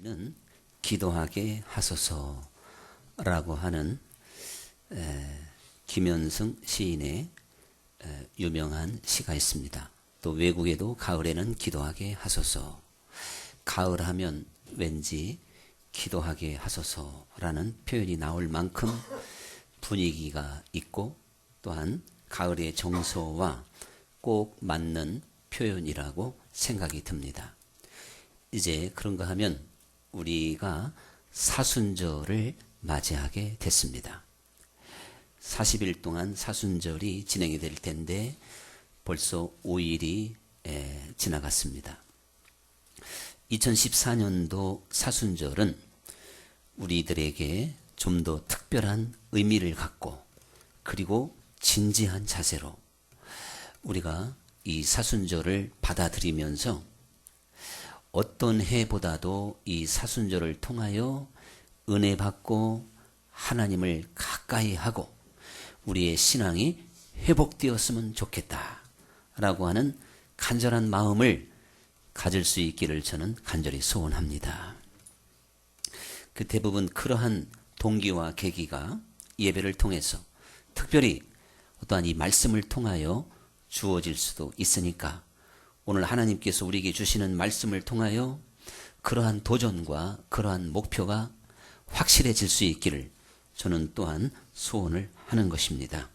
이번에는 기도하게 하소서라고 하는 김현승 시인의 유명한 시가 있습니다. 또 외국에도 가을에는 기도하게 하소서. 가을하면 왠지 기도하게 하소서라는 표현이 나올 만큼 분위기가 있고 또한 가을의 정서와 꼭 맞는 표현이라고 생각이 듭니다. 이제 그런가 하면 우리가 사순절을 맞이하게 됐습니다. 40일 동안 사순절이 진행이 될 텐데 벌써 5일이 지나갔습니다. 2014년도 사순절은 우리들에게 좀 더 특별한 의미를 갖고 그리고 진지한 자세로 우리가 이 사순절을 받아들이면서 어떤 해보다도 이 사순절을 통하여 은혜 받고 하나님을 가까이 하고 우리의 신앙이 회복되었으면 좋겠다 라고 하는 간절한 마음을 가질 수 있기를 저는 간절히 소원합니다. 그 대부분 그러한 동기와 계기가 예배를 통해서 특별히 어떠한 이 말씀을 통하여 주어질 수도 있으니까 오늘 하나님께서 우리에게 주시는 말씀을 통하여 그러한 도전과 그러한 목표가 확실해질 수 있기를 저는 또한 소원을 하는 것입니다.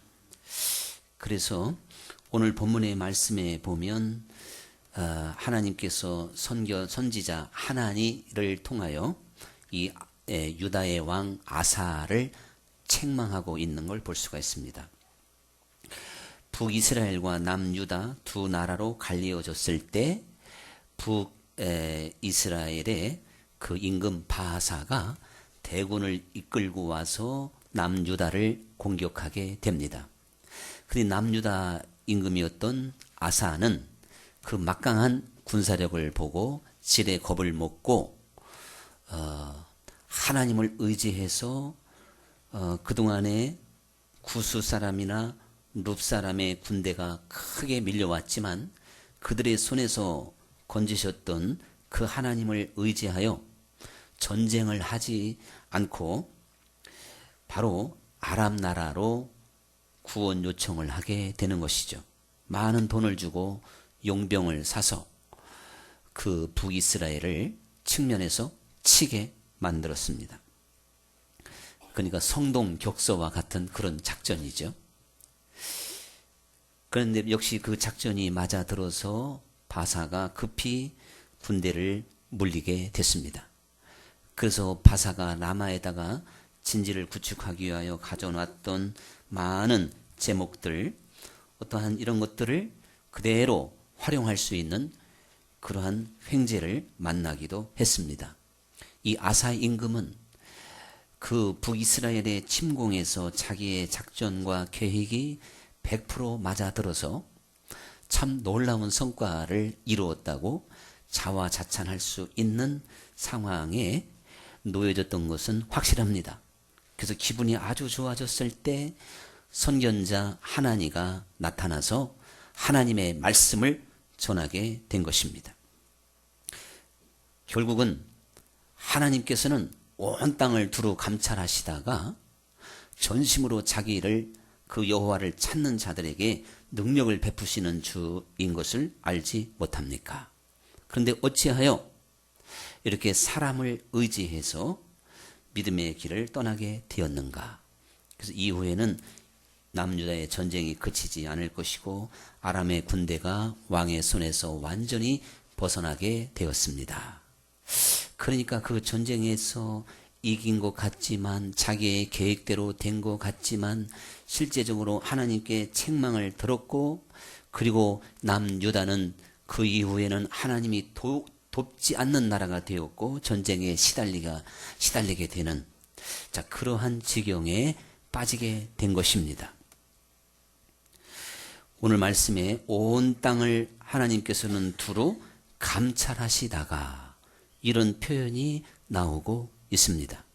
그래서 오늘 본문의 말씀에 보면 하나님께서 선지자 하나니를 통하여 이 유다의 왕 아사를 책망하고 있는 걸 볼 수가 있습니다. 북이스라엘과 남유다 두 나라로 갈리어졌을 때 북이스라엘의 그 임금 바하사가 대군을 이끌고 와서 남유다를 공격하게 됩니다. 그런데 남유다 임금이었던 아사는 그 막강한 군사력을 보고 지레 겁을 먹고 하나님을 의지해서 그동안에 구스 사람이나 룹 사람의 군대가 크게 밀려왔지만 그들의 손에서 건지셨던 그 하나님을 의지하여 전쟁을 하지 않고 바로 아람 나라로 구원 요청을 하게 되는 것이죠. 많은 돈을 주고 용병을 사서 그 북이스라엘을 측면에서 치게 만들었습니다. 그러니까 성동격서와 같은 그런 작전이죠. 그런데 역시 그 작전이 맞아들어서 바사가 급히 군대를 물리게 됐습니다. 그래서 바사가 라마에다가 진지를 구축하기 위하여 가져놨던 많은 제목들, 어떠한 이런 것들을 그대로 활용할 수 있는 그러한 횡재를 만나기도 했습니다. 이 아사 임금은 그 북이스라엘의 침공에서 자기의 작전과 계획이 100% 맞아들어서 참 놀라운 성과를 이루었다고 자화자찬할 수 있는 상황에 놓여졌던 것은 확실합니다. 그래서 기분이 아주 좋아졌을 때 선견자 하나니가 나타나서 하나님의 말씀을 전하게 된 것입니다. 결국은 하나님께서는 온 땅을 두루 감찰하시다가 전심으로 자기를 그 여호와를 찾는 자들에게 능력을 베푸시는 주인 것을 알지 못합니까? 그런데 어찌하여 이렇게 사람을 의지해서 믿음의 길을 떠나게 되었는가? 그래서 이후에는 남유다의 전쟁이 그치지 않을 것이고 아람의 군대가 왕의 손에서 완전히 벗어나게 되었습니다. 그러니까 그 전쟁에서 이긴 것 같지만 자기의 계획대로 된 것 같지만 실제적으로 하나님께 책망을 들었고 그리고 남유다는 그 이후에는 하나님이 돕지 않는 나라가 되었고 전쟁에 시달리게 되는 그러한 지경에 빠지게 된 것입니다. 오늘 말씀에 온 땅을 하나님께서는 두루 감찰하시다가 이런 표현이 나오고 있습니다.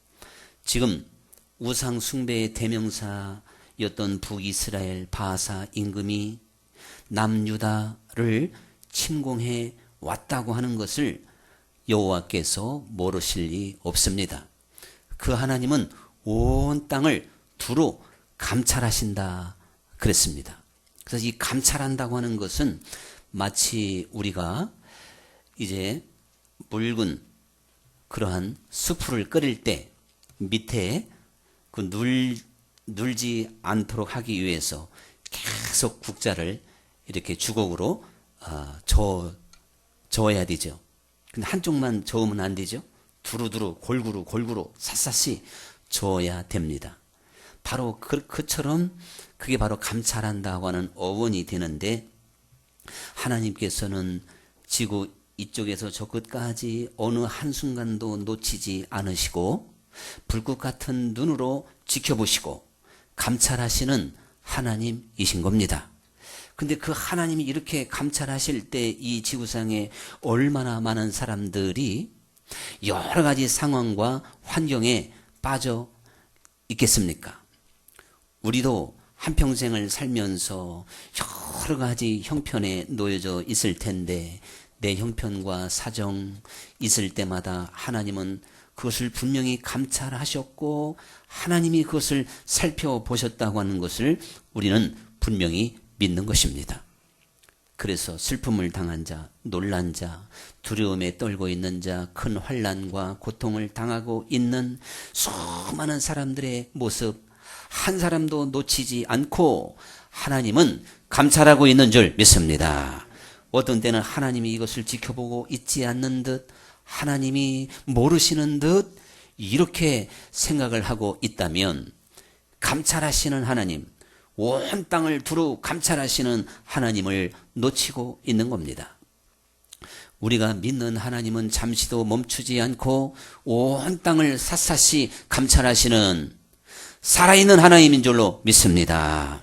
지금 우상 숭배의 대명사였던 북이스라엘 바사 임금이 남유다를 침공해 왔다고 하는 것을 여호와께서 모르실 리 없습니다. 그 하나님은 온 땅을 두루 감찰하신다 그랬습니다. 그래서 이 감찰한다고 하는 것은 마치 우리가 이제 묽은 그러한 수프를 끓일 때 밑에 그 눌지 않도록 하기 위해서 계속 국자를 이렇게 주걱으로 저어야 되죠. 근데 한쪽만 저으면 안 되죠. 두루두루 골고루 샅샅이 저어야 됩니다. 바로 그처럼 그게 바로 감찰한다고 하는 어원이 되는데, 하나님께서는 지구 이쪽에서 저 끝까지 어느 한순간도 놓치지 않으시고 불꽃 같은 눈으로 지켜보시고 감찰하시는 하나님이신 겁니다. 근데 그 하나님이 이렇게 감찰하실 때 이 지구상에 얼마나 많은 사람들이 여러 가지 상황과 환경에 빠져 있겠습니까? 우리도 한평생을 살면서 여러 가지 형편에 놓여져 있을 텐데, 내 형편과 사정 있을 때마다 하나님은 그것을 분명히 감찰하셨고 하나님이 그것을 살펴보셨다고 하는 것을 우리는 분명히 믿는 것입니다. 그래서 슬픔을 당한 자, 놀란 자, 두려움에 떨고 있는 자, 큰 환난과 고통을 당하고 있는 수많은 사람들의 모습 한 사람도 놓치지 않고 하나님은 감찰하고 있는 줄 믿습니다. 어떤 때는 하나님이 이것을 지켜보고 있지 않는 듯, 하나님이 모르시는 듯 이렇게 생각을 하고 있다면, 감찰하시는 하나님, 온 땅을 두루 감찰하시는 하나님을 놓치고 있는 겁니다. 우리가 믿는 하나님은 잠시도 멈추지 않고 온 땅을 샅샅이 감찰하시는 살아있는 하나님인 줄로 믿습니다.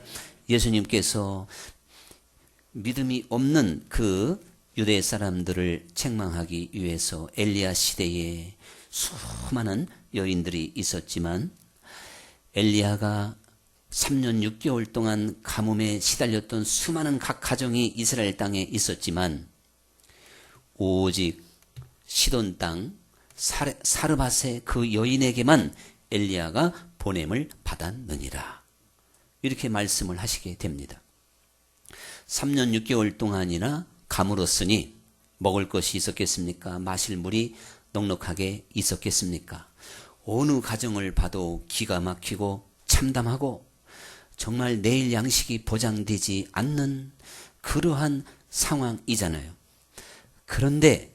예수님께서 믿음이 없는 그 유대 사람들을 책망하기 위해서 엘리야 시대에 수많은 여인들이 있었지만, 엘리야가 3년 6개월 동안 가뭄에 시달렸던 수많은 각 가정이 이스라엘 땅에 있었지만, 오직 시돈 땅 사르밧의 그 여인에게만 엘리야가 보냄을 받았느니라, 이렇게 말씀을 하시게 됩니다. 3년 6개월 동안이나 가물었으니 먹을 것이 있었겠습니까? 마실 물이 넉넉하게 있었겠습니까? 어느 가정을 봐도 기가 막히고 참담하고 정말 내일 양식이 보장되지 않는 그러한 상황이잖아요. 그런데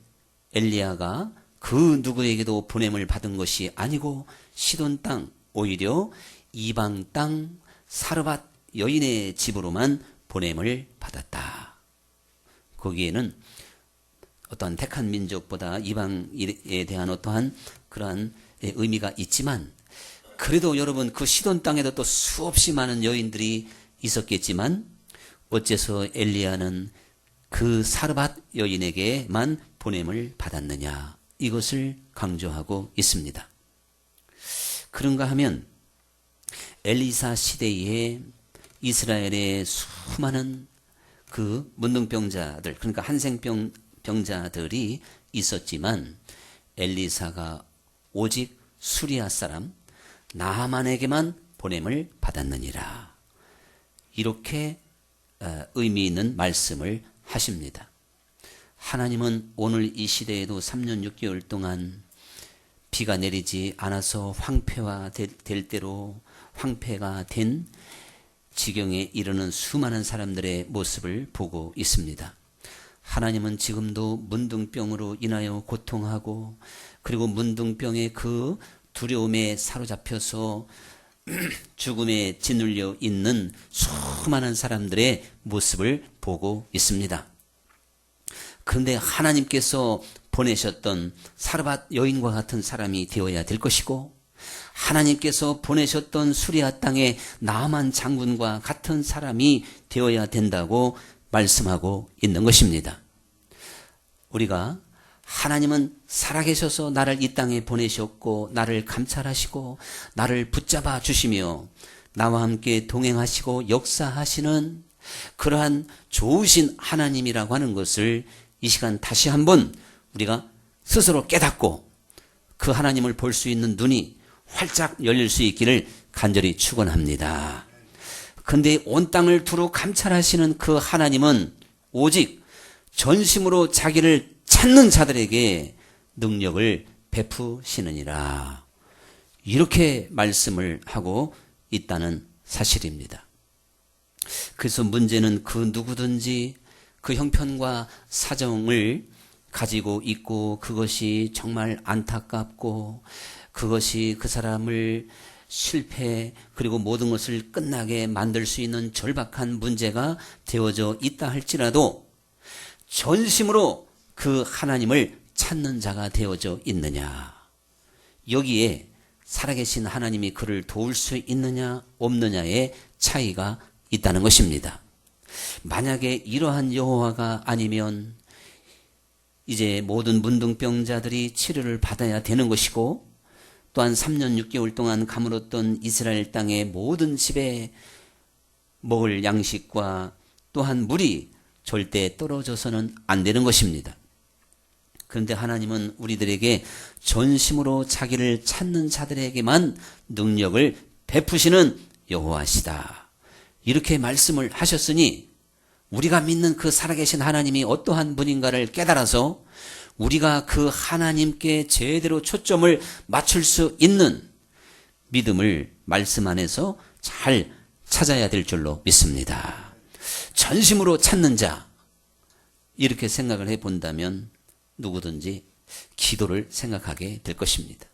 엘리야가 그 누구에게도 보냄을 받은 것이 아니고 시돈 땅, 오히려 이방 땅 사르밧 여인의 집으로만 보냄을 받았다. 거기에는 어떠한 택한 민족보다 이방에 대한 어떠한 그러한 의미가 있지만, 그래도 여러분 그 시돈 땅에도 또 수없이 많은 여인들이 있었겠지만 어째서 엘리야는 그 사르밧 여인에게만 보냄을 받았느냐, 이것을 강조하고 있습니다. 그런가 하면 엘리사 시대에 이스라엘의 수많은 그 문둥병자들, 그러니까 한생병자들이 있었지만 엘리사가 오직 수리아 사람 나하만에게만 보냄을 받았느니라, 이렇게 의미 있는 말씀을 하십니다. 하나님은 오늘 이 시대에도 3년 6개월 동안 비가 내리지 않아서 황폐화 될 대로 황폐가 된 지경에 이르는 수많은 사람들의 모습을 보고 있습니다. 하나님은 지금도 문둥병으로 인하여 고통하고, 그리고 문둥병의 그 두려움에 사로잡혀서 죽음에 짓눌려 있는 수많은 사람들의 모습을 보고 있습니다. 그런데 하나님께서 보내셨던 사르밧 여인과 같은 사람이 되어야 될 것이고, 하나님께서 보내셨던 수리아 땅의 나만 장군과 같은 사람이 되어야 된다고 말씀하고 있는 것입니다. 우리가 하나님은 살아계셔서 나를 이 땅에 보내셨고 나를 감찰하시고 나를 붙잡아 주시며 나와 함께 동행하시고 역사하시는 그러한 좋으신 하나님이라고 하는 것을 이 시간 다시 한번 우리가 스스로 깨닫고 그 하나님을 볼 수 있는 눈이 활짝 열릴 수 있기를 간절히 축원합니다. 근데 온 땅을 두루 감찰하시는 그 하나님은 오직 전심으로 자기를 찾는 자들에게 능력을 베푸시느니라. 이렇게 말씀을 하고 있다는 사실입니다. 그래서 문제는 그 누구든지 그 형편과 사정을 가지고 있고 그것이 정말 안타깝고 그것이 그 사람을 실패 그리고 모든 것을 끝나게 만들 수 있는 절박한 문제가 되어져 있다 할지라도 전심으로 그 하나님을 찾는 자가 되어져 있느냐, 여기에 살아계신 하나님이 그를 도울 수 있느냐 없느냐의 차이가 있다는 것입니다. 만약에 이러한 여호와가 아니면 이제 모든 문둥병자들이 치료를 받아야 되는 것이고, 또한 3년 6개월 동안 가물었던 이스라엘 땅의 모든 집에 먹을 양식과 또한 물이 절대 떨어져서는 안 되는 것입니다. 그런데 하나님은 우리들에게 전심으로 자기를 찾는 자들에게만 능력을 베푸시는 여호와시다, 이렇게 말씀을 하셨으니 우리가 믿는 그 살아계신 하나님이 어떠한 분인가를 깨달아서 우리가 그 하나님께 제대로 초점을 맞출 수 있는 믿음을 말씀 안에서 잘 찾아야 될 줄로 믿습니다. 전심으로 찾는 자, 이렇게 생각을 해본다면 누구든지 기도를 생각하게 될 것입니다.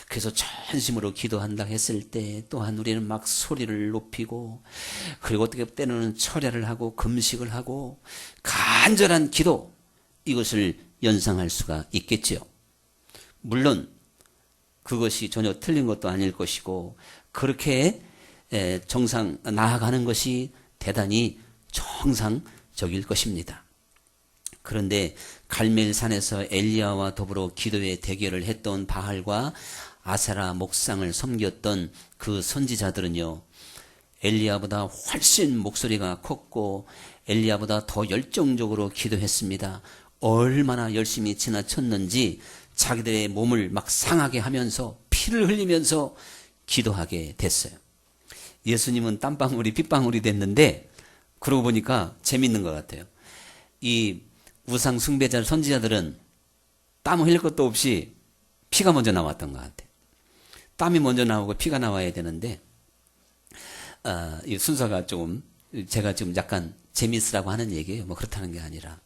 그래서 전심으로 기도한다 했을 때 또한 우리는 막 소리를 높이고, 그리고 어떻게 때로는 철야를 하고 금식을 하고 간절한 기도, 이것을 연상할 수가 있겠지요. 물론 그것이 전혀 틀린 것도 아닐 것이고 그렇게 정상 나아가는 것이 대단히 정상적일 것입니다. 그런데 갈멜산에서 엘리야와 더불어 기도의 대결을 했던 바알과 아세라 목상을 섬겼던 그 선지자들은요, 엘리야보다 훨씬 목소리가 컸고 엘리야보다 더 열정적으로 기도했습니다. 얼마나 열심히 지나쳤는지 자기들의 몸을 막 상하게 하면서 피를 흘리면서 기도하게 됐어요. 예수님은 땀방울이 핏방울이 됐는데 그러고 보니까 재밌는 것 같아요. 이 우상 숭배자 선지자들은 땀 흘릴 것도 없이 피가 먼저 나왔던 것 같아요. 땀이 먼저 나오고 피가 나와야 되는데 이 순서가 조금, 제가 지금 약간 재밌으라고 하는 얘기예요. 뭐 그렇다는 게 아니라,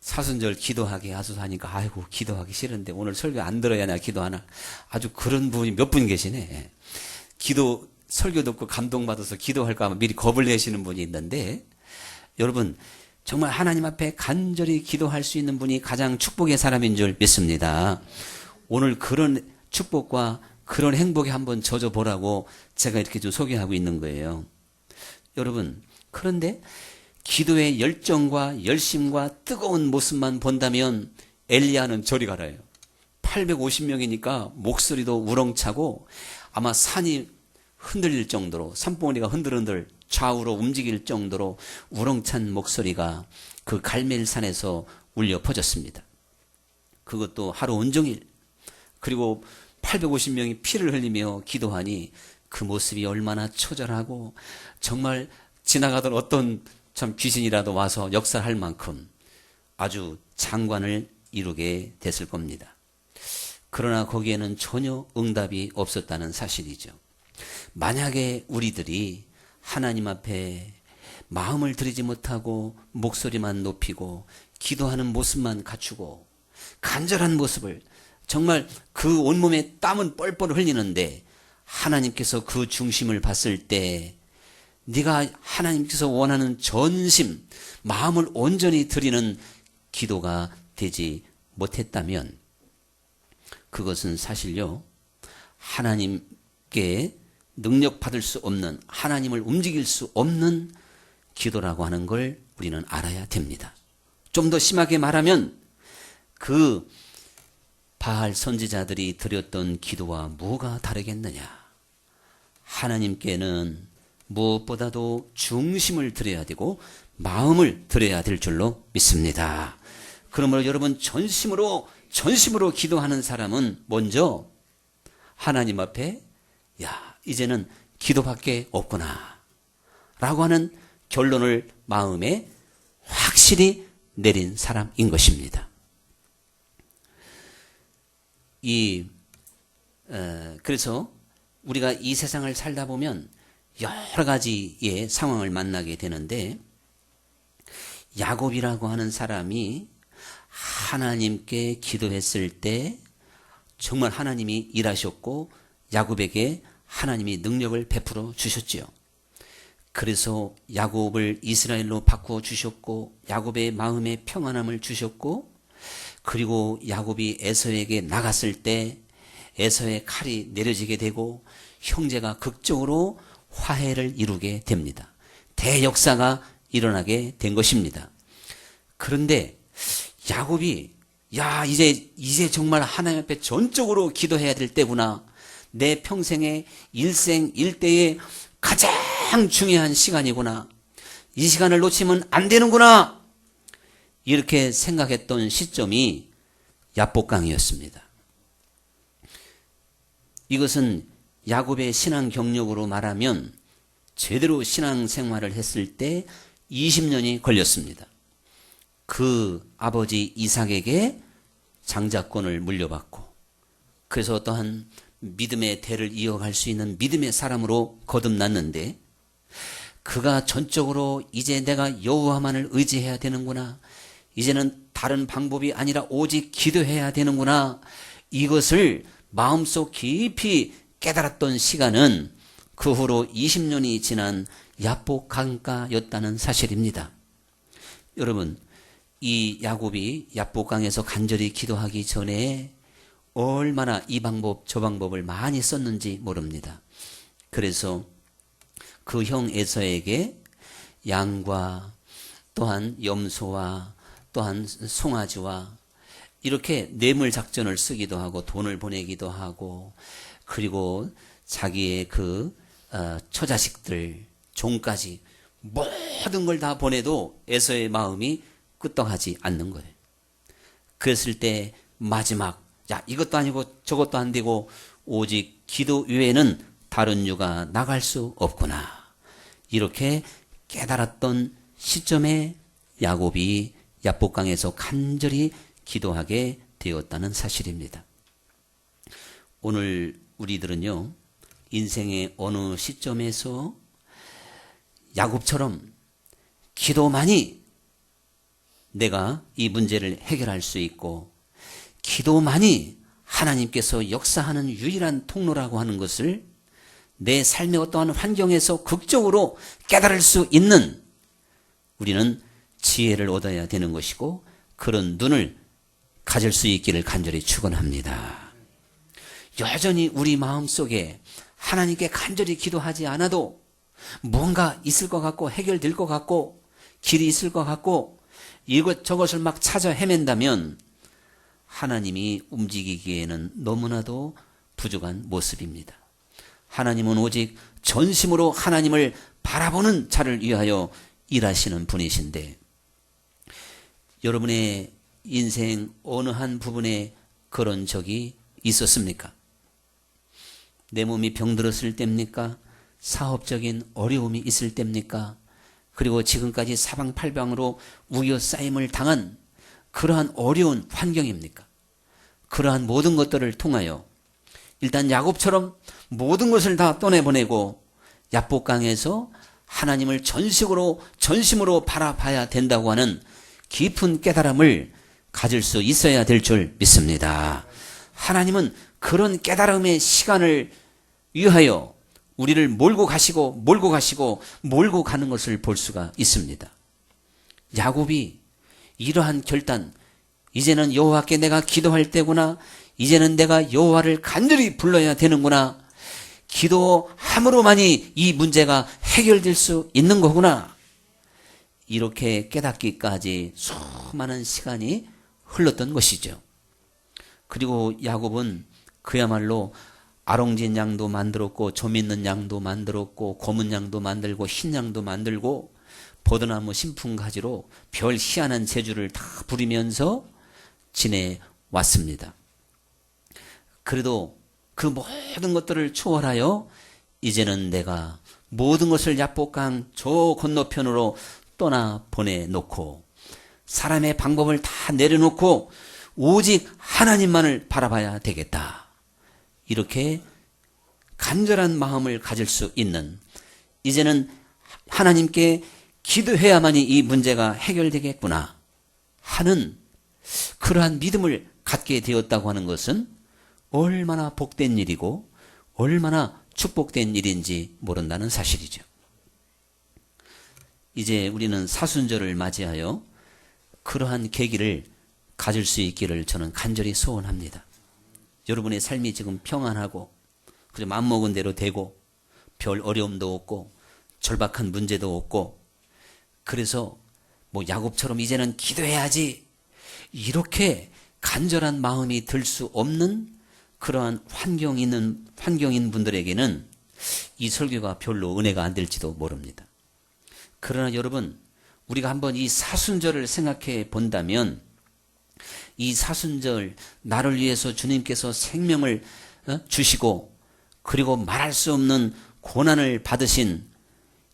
사순절 기도하게 하소서 하니까 아이고 기도하기 싫은데 오늘 설교 안 들어야 내가 기도하나, 아주 그런 분이 몇 분 계시네. 기도 설교 듣고 감동받아서 기도할까 봐 미리 겁을 내시는 분이 있는데, 여러분 정말 하나님 앞에 간절히 기도할 수 있는 분이 가장 축복의 사람인 줄 믿습니다. 오늘 그런 축복과 그런 행복에 한번 젖어보라고 제가 이렇게 좀 소개하고 있는 거예요. 여러분, 그런데 기도의 열정과 열심과 뜨거운 모습만 본다면 엘리야는 저리 가라요. 850명이니까 목소리도 우렁차고 아마 산이 흔들릴 정도로, 산봉우리가 흔들흔들 좌우로 움직일 정도로 우렁찬 목소리가 그 갈멜산에서 울려 퍼졌습니다. 그것도 하루 온종일. 그리고 850명이 피를 흘리며 기도하니 그 모습이 얼마나 처절하고 정말 지나가던 어떤 참 귀신이라도 와서 역사할 만큼 아주 장관을 이루게 됐을 겁니다. 그러나 거기에는 전혀 응답이 없었다는 사실이죠. 만약에 우리들이 하나님 앞에 마음을 들이지 못하고 목소리만 높이고 기도하는 모습만 갖추고 간절한 모습을, 정말 그 온몸에 땀은 뻘뻘 흘리는데 하나님께서 그 중심을 봤을 때 네가 하나님께서 원하는 전심, 마음을 온전히 드리는 기도가 되지 못했다면 그것은 사실요, 하나님께 능력받을 수 없는, 하나님을 움직일 수 없는 기도라고 하는 걸 우리는 알아야 됩니다. 좀 더 심하게 말하면 그 바알 선지자들이 드렸던 기도와 뭐가 다르겠느냐. 하나님께는 무엇보다도 중심을 드려야 되고 마음을 드려야 될 줄로 믿습니다. 그러므로 여러분 전심으로 기도하는 사람은 먼저 하나님 앞에 야, 이제는 기도밖에 없구나 라고 하는 결론을 마음에 확실히 내린 사람인 것입니다. 그래서 우리가 이 세상을 살다 보면 여러 가지의 상황을 만나게 되는데, 야곱이라고 하는 사람이 하나님께 기도했을 때 정말 하나님이 일하셨고 야곱에게 하나님이 능력을 베풀어 주셨지요. 그래서 야곱을 이스라엘로 바꾸어 주셨고 야곱의 마음에 평안함을 주셨고, 그리고 야곱이 에서에게 나갔을 때 에서의 칼이 내려지게 되고 형제가 극적으로 화해를 이루게 됩니다. 대역사가 일어나게 된 것입니다. 그런데 야곱이 이제 정말 하나님 앞에 전적으로 기도해야 될 때구나. 내 평생의 일생일대의 가장 중요한 시간이구나. 이 시간을 놓치면 안 되는구나. 이렇게 생각했던 시점이 야복강이었습니다. 이것은 야곱의 신앙 경력으로 말하면 제대로 신앙 생활을 했을 때 20년이 걸렸습니다. 그 아버지 이삭에게 장자권을 물려받고, 그래서 어떠한 믿음의 대를 이어갈 수 있는 믿음의 사람으로 거듭났는데, 그가 전적으로 이제 내가 여호와만을 의지해야 되는구나, 이제는 다른 방법이 아니라 오직 기도해야 되는구나, 이것을 마음속 깊이 깨달았던 시간은 그 후로 20년이 지난 야복 강가였다는 사실입니다. 여러분, 이 야곱이 야복강에서 간절히 기도하기 전에 얼마나 이 방법 저 방법을 많이 썼는지 모릅니다. 그래서 그 형 에서에게 양과 또한 염소와 또한 송아지와 이렇게 뇌물 작전을 쓰기도 하고 돈을 보내기도 하고, 그리고 자기의 그 처자식들 종까지 모든 걸 다 보내도 에서의 마음이 끄떡하지 않는 거예요. 그랬을 때 마지막, 이것도 아니고 저것도 안 되고 오직 기도 외에는 다른 유가 나갈 수 없구나, 이렇게 깨달았던 시점에 야곱이 야복강에서 간절히 기도하게 되었다는 사실입니다. 오늘 우리들은요, 인생의 어느 시점에서 야곱처럼 기도만이 내가 이 문제를 해결할 수 있고, 기도만이 하나님께서 역사하는 유일한 통로라고 하는 것을 내 삶의 어떠한 환경에서 극적으로 깨달을 수 있는, 우리는 지혜를 얻어야 되는 것이고, 그런 눈을 가질 수 있기를 간절히 축원합니다. 여전히 우리 마음속에 하나님께 간절히 기도하지 않아도 뭔가 있을 것 같고 해결될 것 같고 길이 있을 것 같고 이것저것을 막 찾아 헤맨다면 하나님이 움직이기에는 너무나도 부족한 모습입니다. 하나님은 오직 전심으로 하나님을 바라보는 자를 위하여 일하시는 분이신데, 여러분의 인생 어느 한 부분에 그런 적이 있었습니까? 내 몸이 병들었을 때입니까? 사업적인 어려움이 있을 때입니까? 그리고 지금까지 사방팔방으로 우겨싸임을 당한 그러한 어려운 환경입니까? 그러한 모든 것들을 통하여 일단 야곱처럼 모든 것을 다 떠내보내고 야복강에서 하나님을 전심으로 바라봐야 된다고 하는 깊은 깨달음을 가질 수 있어야 될 줄 믿습니다. 하나님은 그런 깨달음의 시간을 위하여 우리를 몰고 가시고 가는 것을 볼 수가 있습니다. 야곱이 이러한 결단, 이제는 여호와께 내가 기도할 때구나, 이제는 내가 여호와를 간절히 불러야 되는구나, 기도함으로만이 이 문제가 해결될 수 있는 거구나, 이렇게 깨닫기까지 수많은 시간이 흘렀던 것이죠. 그리고 야곱은 그야말로 아롱진 양도 만들었고 점 있는 양도 만들었고 검은 양도 만들고 흰 양도 만들고 포도나무 신풍가지로 별 희한한 재주를 다 부리면서 지내왔습니다. 그래도 그 모든 것들을 초월하여 이제는 내가 모든 것을 야복강 저 건너편으로 떠나 보내놓고 사람의 방법을 다 내려놓고 오직 하나님만을 바라봐야 되겠다. 이렇게 간절한 마음을 가질 수 있는, 이제는 하나님께 기도해야만이 이 문제가 해결되겠구나 하는 그러한 믿음을 갖게 되었다고 하는 것은 얼마나 복된 일이고 얼마나 축복된 일인지 모른다는 사실이죠. 이제 우리는 사순절을 맞이하여 그러한 계기를 가질 수 있기를 저는 간절히 소원합니다. 여러분의 삶이 지금 평안하고 그저 맘먹은 대로 되고 별 어려움도 없고 절박한 문제도 없고, 그래서 뭐 야곱처럼 이제는 기도해야지 이렇게 간절한 마음이 들 수 없는 그러한 환경인 분들에게는 이 설교가 별로 은혜가 안 될지도 모릅니다. 그러나 여러분, 우리가 한번 이 사순절을 생각해 본다면, 이 사순절 나를 위해서 주님께서 생명을 주시고 그리고 말할 수 없는 고난을 받으신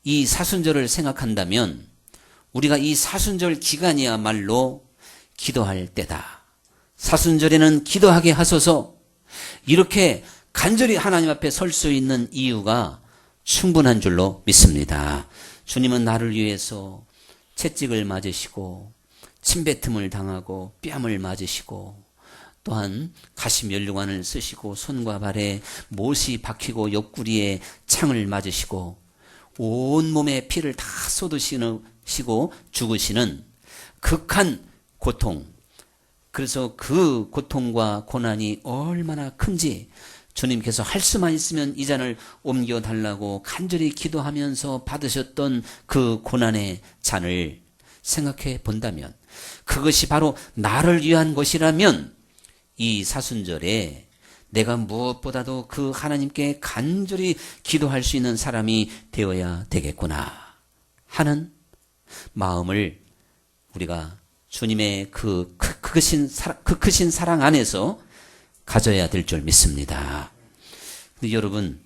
이 사순절을 생각한다면 우리가 이 사순절 기간이야말로 기도할 때다. 사순절에는 기도하게 하소서. 이렇게 간절히 하나님 앞에 설 수 있는 이유가 충분한 줄로 믿습니다. 주님은 나를 위해서 채찍을 맞으시고 침뱉음을 당하고 뺨을 맞으시고 또한 가시면류관을 쓰시고 손과 발에 못이 박히고 옆구리에 창을 맞으시고 온몸에 피를 다 쏟으시고 죽으시는 극한 고통, 그래서 그 고통과 고난이 얼마나 큰지 주님께서 할 수만 있으면 이 잔을 옮겨달라고 간절히 기도하면서 받으셨던 그 고난의 잔을 생각해 본다면, 그것이 바로 나를 위한 것이라면 이 사순절에 내가 무엇보다도 그 하나님께 간절히 기도할 수 있는 사람이 되어야 되겠구나 하는 마음을 우리가 주님의 그 크신 사랑 안에서 가져야 될 줄 믿습니다. 근데 여러분,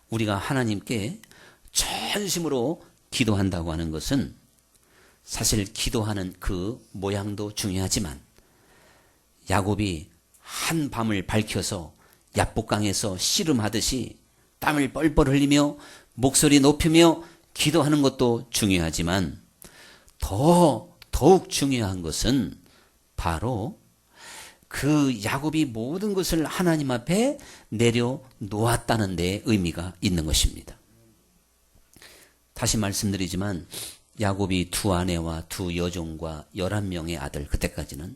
우리가 하나님께 전심으로 기도한다고 하는 것은 사실 기도하는 그 모양도 중요하지만, 야곱이 한 밤을 밝혀서 야복강에서 씨름하듯이 땀을 뻘뻘 흘리며 목소리 높이며 기도하는 것도 중요하지만, 더욱 중요한 것은 바로 그 야곱이 모든 것을 하나님 앞에 내려놓았다는 데 의미가 있는 것입니다. 다시 말씀드리지만 야곱이 두 아내와 두 여종과 11명의 아들, 그때까지는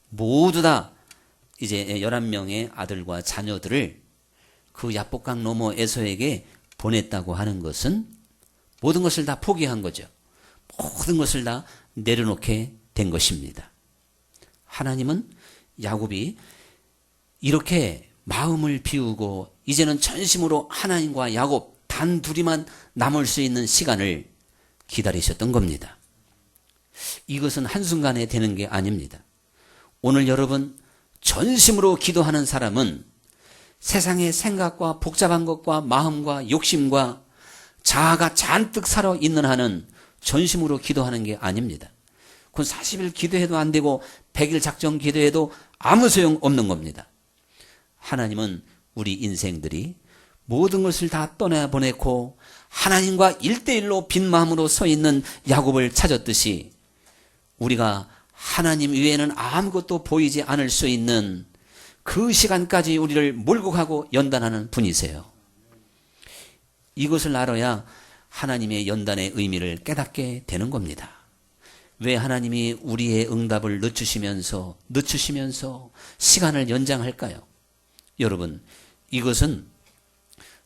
모두 다 이제 11명의 아들과 자녀들을 그 야복강 너머 에서에게 보냈다고 하는 것은 모든 것을 다 포기한 거죠. 모든 것을 다 내려놓게 된 것입니다. 하나님은 야곱이 이렇게 마음을 비우고 이제는 전심으로 하나님과 야곱 단 둘이만 남을 수 있는 시간을 기다리셨던 겁니다. 이것은 한순간에 되는 게 아닙니다. 오늘 여러분, 전심으로 기도하는 사람은 세상의 생각과 복잡한 것과 마음과 욕심과 자아가 잔뜩 살아 있는 한은 전심으로 기도하는 게 아닙니다. 그건 40일 기도해도 안 되고 100일 작정 기도해도 아무 소용 없는 겁니다. 하나님은 우리 인생들이 모든 것을 다 떠나보내고 하나님과 1대1로 빈 마음으로 서 있는 야곱을 찾았듯이 우리가 하나님 외에는 아무것도 보이지 않을 수 있는 그 시간까지 우리를 몰고 가고 연단하는 분이세요. 이것을 알아야 하나님의 연단의 의미를 깨닫게 되는 겁니다. 왜 하나님이 우리의 응답을 늦추시면서 시간을 연장할까요? 여러분, 이것은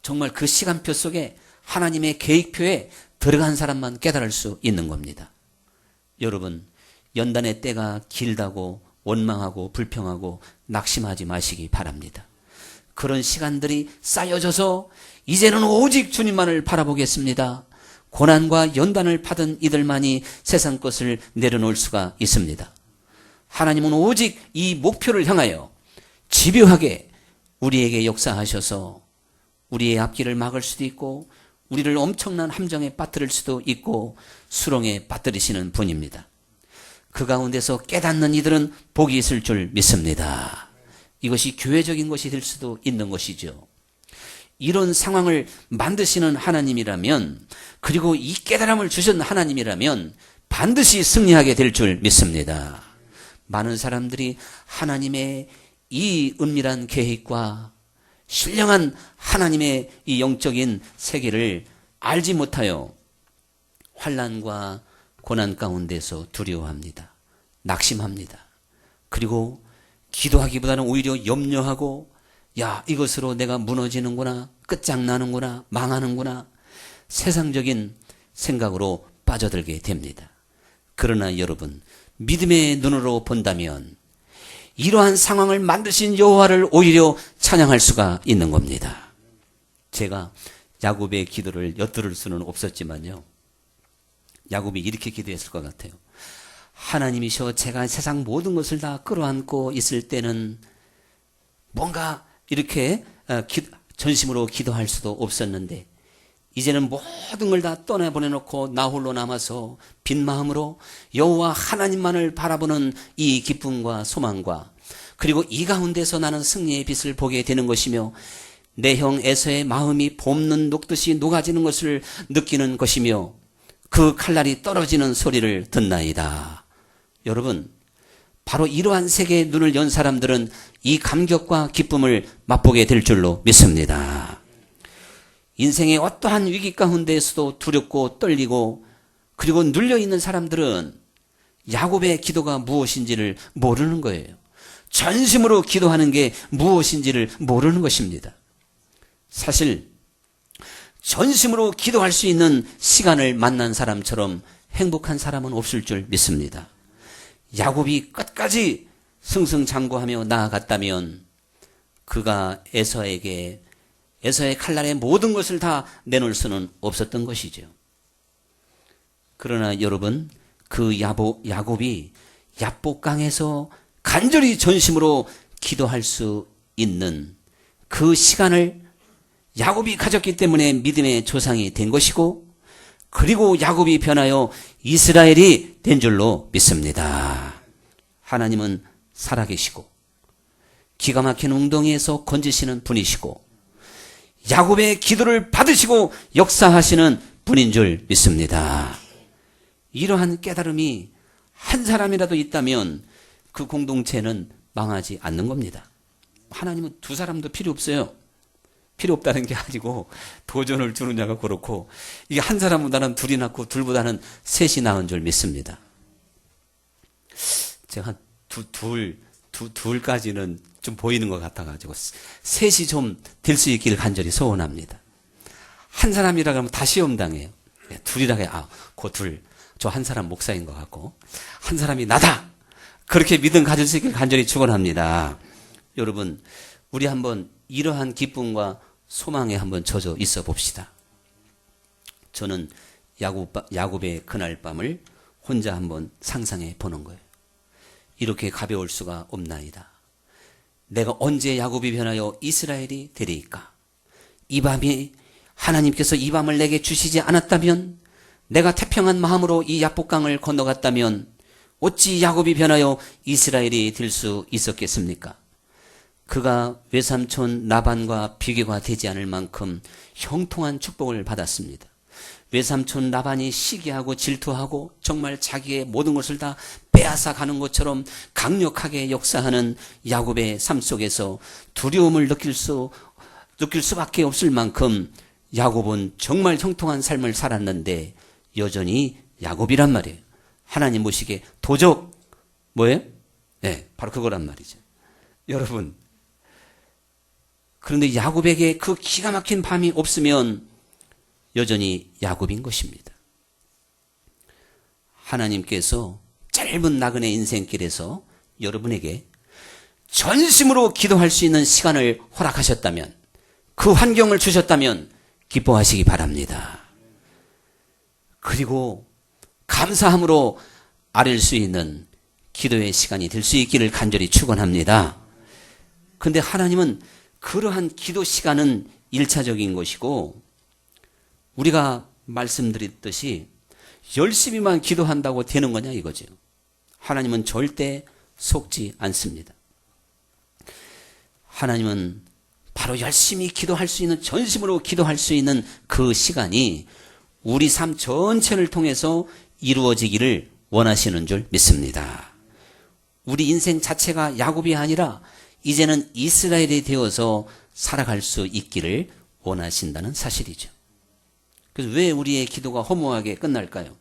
정말 그 시간표 속에 하나님의 계획표에 들어간 사람만 깨달을 수 있는 겁니다. 여러분, 연단의 때가 길다고 원망하고 불평하고 낙심하지 마시기 바랍니다. 그런 시간들이 쌓여져서 이제는 오직 주님만을 바라보겠습니다. 고난과 연단을 받은 이들만이 세상 것을 내려놓을 수가 있습니다. 하나님은 오직 이 목표를 향하여 집요하게 우리에게 역사하셔서 우리의 앞길을 막을 수도 있고 우리를 엄청난 함정에 빠뜨릴 수도 있고 수렁에 빠뜨리시는 분입니다. 그 가운데서 깨닫는 이들은 복이 있을 줄 믿습니다. 이것이 교회적인 것이 될 수도 있는 것이죠. 이런 상황을 만드시는 하나님이라면, 그리고 이 깨달음을 주신 하나님이라면 반드시 승리하게 될 줄 믿습니다. 많은 사람들이 하나님의 이 은밀한 계획과 신령한 하나님의 이 영적인 세계를 알지 못하여 환난과 고난 가운데서 두려워합니다. 낙심합니다. 그리고 기도하기보다는 오히려 염려하고, 야, 이것으로 내가 무너지는구나, 끝장나는구나, 망하는구나, 세상적인 생각으로 빠져들게 됩니다. 그러나 여러분, 믿음의 눈으로 본다면 이러한 상황을 만드신 여호와를 오히려 찬양할 수가 있는 겁니다. 제가 야곱의 기도를 엿들을 수는 없었지만요, 야곱이 이렇게 기도했을 것 같아요. 하나님이셔, 제가 세상 모든 것을 다 끌어안고 있을 때는 뭔가 이렇게 전심으로 기도할 수도 없었는데, 이제는 모든 걸 다 떠나보내놓고 나 홀로 남아서 빈 마음으로 여호와 하나님만을 바라보는 이 기쁨과 소망과, 그리고 이 가운데서 나는 승리의 빛을 보게 되는 것이며 내 형 에서의 마음이 봄눈 녹듯이 녹아지는 것을 느끼는 것이며 그 칼날이 떨어지는 소리를 듣나이다. 여러분, 바로 이러한 세계에 눈을 연 사람들은 이 감격과 기쁨을 맛보게 될 줄로 믿습니다. 인생의 어떠한 위기 가운데에서도 두렵고 떨리고 그리고 눌려있는 사람들은 야곱의 기도가 무엇인지를 모르는 거예요. 전심으로 기도하는 게 무엇인지를 모르는 것입니다. 사실 전심으로 기도할 수 있는 시간을 만난 사람처럼 행복한 사람은 없을 줄 믿습니다. 야곱이 끝까지 승승장구하며 나아갔다면 그가 에서의 칼날에 모든 것을 다 내놓을 수는 없었던 것이죠. 그러나 여러분, 그 야곱이 야복강에서 간절히 전심으로 기도할 수 있는 그 시간을 야곱이 가졌기 때문에 믿음의 조상이 된 것이고, 그리고 야곱이 변하여 이스라엘이 된 줄로 믿습니다. 하나님은 살아계시고 기가 막힌 웅덩이에서 건지시는 분이시고 야곱의 기도를 받으시고 역사하시는 분인 줄 믿습니다. 이러한 깨달음이 한 사람이라도 있다면 그 공동체는 망하지 않는 겁니다. 하나님은 두 사람도 필요 없어요. 필요 없다는 게 아니고 도전을 주느냐가 그렇고, 이게 한 사람보다는 둘이 낫고 둘보다는 셋이 나은 줄 믿습니다. 제가 둘까지는 좀 보이는 것 같아가지고 셋이 좀 될 수 있기를 간절히 소원합니다. 한 사람이라 그러면 다 시험당해요. 둘이라 해야 그 둘, 저 한 사람 목사인 것 같고 한 사람이 나다, 그렇게 믿음 가질 수 있기를 간절히 축원합니다. 여러분, 우리 한번 이러한 기쁨과 소망에 한번 젖어 있어 봅시다. 저는 야곱의 그날 밤을 혼자 한번 상상해 보는 거예요. 이렇게 가벼울 수가 없나이다. 내가 언제 야곱이 변하여 이스라엘이 되리이까? 이 밤이 하나님께서 이 밤을 내게 주시지 않았다면, 내가 태평한 마음으로 이 야복강을 건너갔다면 어찌 야곱이 변하여 이스라엘이 될 수 있었겠습니까? 그가 외삼촌 라반과 비교가 되지 않을 만큼 형통한 축복을 받았습니다. 외삼촌 라반이 시기하고 질투하고 정말 자기의 모든 것을 다 빼앗아 가는 것처럼 강력하게 역사하는 야곱의 삶 속에서 두려움을 느낄 수밖에 없을 만큼 야곱은 정말 형통한 삶을 살았는데 여전히 야곱이란 말이에요. 하나님 보시기에 도적 뭐예요? 네, 바로 그거란 말이죠. 여러분, 그런데 야곱에게 그 기가 막힌 밤이 없으면 여전히 야곱인 것입니다. 하나님께서 짧은 나그네 인생길에서 여러분에게 전심으로 기도할 수 있는 시간을 허락하셨다면, 그 환경을 주셨다면 기뻐하시기 바랍니다. 그리고 감사함으로 아뢰 수 있는 기도의 시간이 될 수 있기를 간절히 축원합니다. 그런데 하나님은 그러한 기도 시간은 일차적인 것이고, 우리가 말씀드렸듯이 열심히만 기도한다고 되는 거냐 이거죠. 하나님은 절대 속지 않습니다. 하나님은 바로 열심히 기도할 수 있는, 전심으로 기도할 수 있는 그 시간이 우리 삶 전체를 통해서 이루어지기를 원하시는 줄 믿습니다. 우리 인생 자체가 야곱이 아니라 이제는 이스라엘이 되어서 살아갈 수 있기를 원하신다는 사실이죠. 그래서 왜 우리의 기도가 허무하게 끝날까요?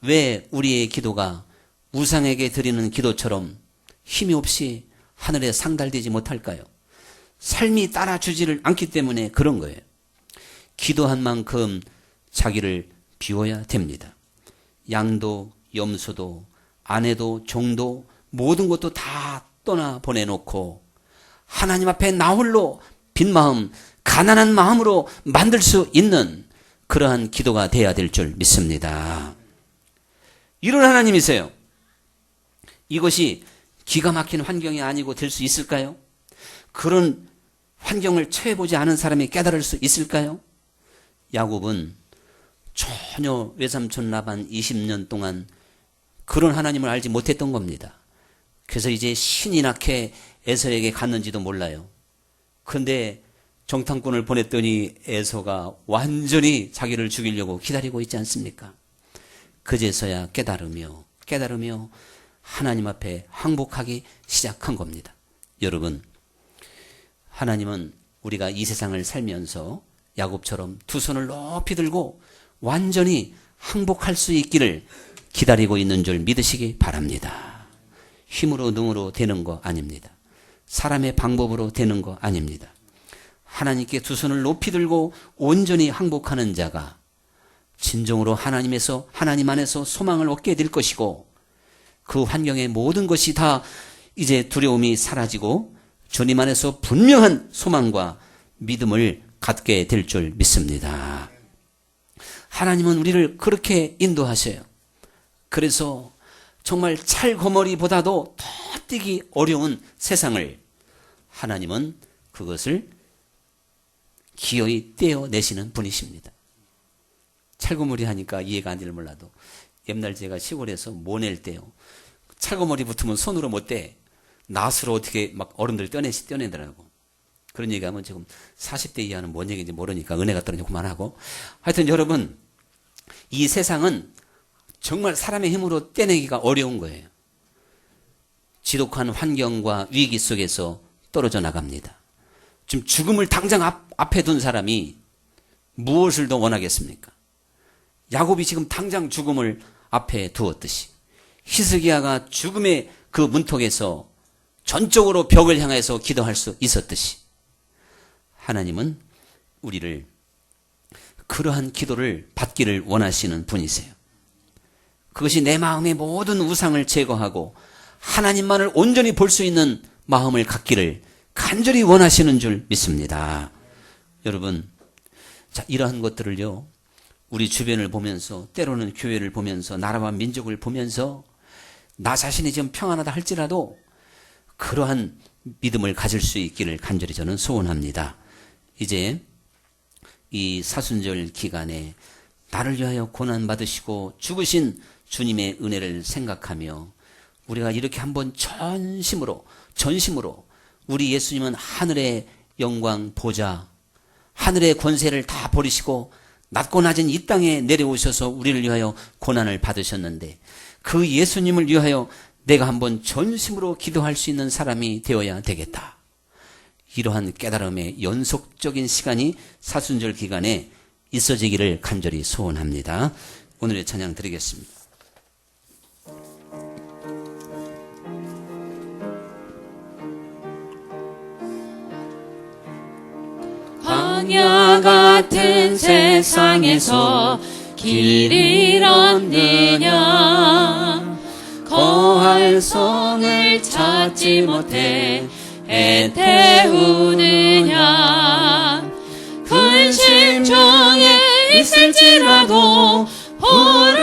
왜 우리의 기도가 우상에게 드리는 기도처럼 힘이 없이 하늘에 상달되지 못할까요? 삶이 따라주지를 않기 때문에 그런 거예요. 기도한 만큼 자기를 비워야 됩니다. 양도 염소도 아내도 종도 모든 것도 다 떠나 보내놓고 하나님 앞에 나 홀로 빈 마음, 가난한 마음으로 만들 수 있는 그러한 기도가 돼야 될 줄 믿습니다. 이런 하나님이세요. 이것이 기가 막힌 환경이 아니고 될 수 있을까요? 그런 환경을 처해보지 않은 사람이 깨달을 수 있을까요? 야곱은 전혀 외삼촌 라반 20년 동안 그런 하나님을 알지 못했던 겁니다. 그래서 이제 신이 나게 에서에게 갔는지도 몰라요. 그런데 정탐꾼을 보냈더니 에서가 완전히 자기를 죽이려고 기다리고 있지 않습니까? 그제서야 깨달으며 하나님 앞에 항복하기 시작한 겁니다. 여러분, 하나님은 우리가 이 세상을 살면서 야곱처럼 두 손을 높이 들고 완전히 항복할 수 있기를 기다리고 있는 줄 믿으시기 바랍니다. 힘으로 능으로 되는 거 아닙니다. 사람의 방법으로 되는 거 아닙니다. 하나님께 두 손을 높이 들고 온전히 항복하는 자가 진정으로 하나님 안에서 소망을 얻게 될 것이고, 그 환경의 모든 것이 다 이제 두려움이 사라지고 주님 안에서 분명한 소망과 믿음을 갖게 될 줄 믿습니다. 하나님은 우리를 그렇게 인도하셔요. 그래서 정말 찰거머리보다도 더 뛰기 어려운 세상을 하나님은 그것을 기어이 떼어내시는 분이십니다. 찰거머리 하니까 이해가 안 될 몰라도 옛날 제가 시골에서 모낼 때요, 찰거머리 붙으면 손으로 못 떼. 낫으로 어떻게 막 어른들이 떼내더라고. 그런 얘기하면 지금 40대 이하는 뭔 얘기인지 모르니까 은혜가 떨어지고 그만하고. 하여튼 여러분, 이 세상은 정말 사람의 힘으로 떼내기가 어려운 거예요. 지독한 환경과 위기 속에서 떨어져 나갑니다. 지금 죽음을 당장 앞에 둔 사람이 무엇을 더 원하겠습니까? 야곱이 지금 당장 죽음을 앞에 두었듯이, 히스기야가 죽음의 그 문턱에서 전적으로 벽을 향해서 기도할 수 있었듯이, 하나님은 우리를 그러한 기도를 받기를 원하시는 분이세요. 그것이 내 마음의 모든 우상을 제거하고 하나님만을 온전히 볼 수 있는 마음을 갖기를 간절히 원하시는 줄 믿습니다. 여러분, 자, 이러한 것들을요, 우리 주변을 보면서, 때로는 교회를 보면서, 나라와 민족을 보면서 나 자신이 지금 평안하다 할지라도 그러한 믿음을 가질 수 있기를 간절히 저는 소원합니다. 이제 이 사순절 기간에 나를 위하여 고난받으시고 죽으신 주님의 은혜를 생각하며 우리가 이렇게 한번 전심으로 우리 예수님은 하늘의 영광 보좌, 하늘의 권세를 다 버리시고 낮고 낮은 이 땅에 내려오셔서 우리를 위하여 고난을 받으셨는데, 그 예수님을 위하여 내가 한번 전심으로 기도할 수 있는 사람이 되어야 되겠다. 이러한 깨달음의 연속적인 시간이 사순절 기간에 있어지기를 간절히 소원합니다. 오늘의 찬양 드리겠습니다. 광야 같은 세상에서 길 잃었느냐, 거할 성을 찾지 못해 애태우느냐, 근심중에 있을지라도 오라